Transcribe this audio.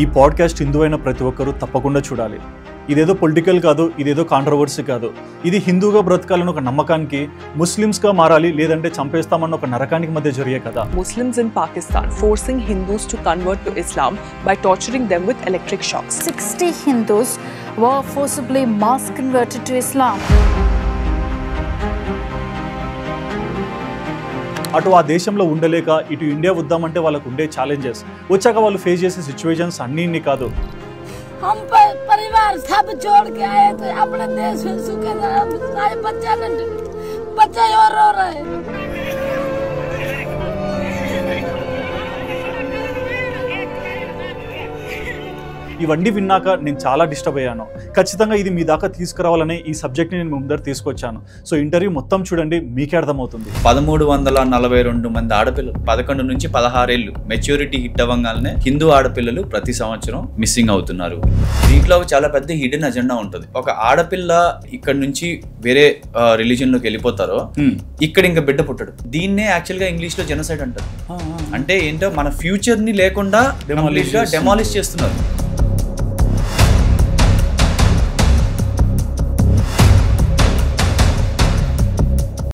ఈ పాడ్కాస్ట్ హిందువైన ప్రతి ఒక్కరూ తప్పకుండా చూడాలి. ఇదేదో పొలిటికల్ కాదు, ఇదేదో కాంట్రవర్సీ కాదు. ఇది హిందూగా బ్రతకాలని ఒక నమ్మకానికి, ముస్లిమ్స్గా మారాలి లేదంటే చంపేస్తామన్న ఒక నరకానికి మధ్య జరిగే కదా. Muslims in Pakistan forcing Hindus to convert to Islam by torturing them with electric shocks. 60 Hindus were forcibly mass converted to Islam. అటు ఆ దేశంలో ఉండలేక ఇటు ఇండియా వద్దామంటే వాళ్ళకు ఉండే ఛాలెంజెస్, వచ్చాక వాళ్ళు ఫేస్ చేసే సిచ్యువేషన్స్ అన్నీ ఇన్ని కాదు. हम परिवार सब छोड़ के आए थे अपने देश में, सूखे सारे बच्चे और रो रहे हैं. ఇవన్నీ విన్నాక నేను చాలా డిస్టర్బ్ అయ్యాను. ఖచ్చితంగా ఇది మీ దాకా తీసుకురావాలనే ఈ సబ్జెక్ట్ని నేను ముందర తీసుకొచ్చాను. సో ఇంటర్వ్యూ మొత్తం చూడండి, మీకే అర్థమవుతుంది. 1342 మంది ఆడపిల్లలు 11 నుంచి 16 ఏళ్ళు మెచ్యూరిటీ హిట్ అవ్వగానే హిందూ ఆడపిల్లలు ప్రతి సంవత్సరం మిస్సింగ్ అవుతున్నారు. దీంట్లో చాలా పెద్ద హిడెన్ అజెండా ఉంటుంది. ఒక ఆడపిల్ల ఇక్కడ నుంచి వేరే రిలీజన్ లోకి వెళ్ళిపోతారో ఇక్కడ ఇంకా బిడ్డ పుట్టడు. దీన్నే యాక్చువల్ గా ఇంగ్లీష్ లో జెనోసైడ్ అంటారు. అంటే ఏంటో మన ఫ్యూచర్ ని లేకుండా డెమాలిష్ చేస్తున్నారు.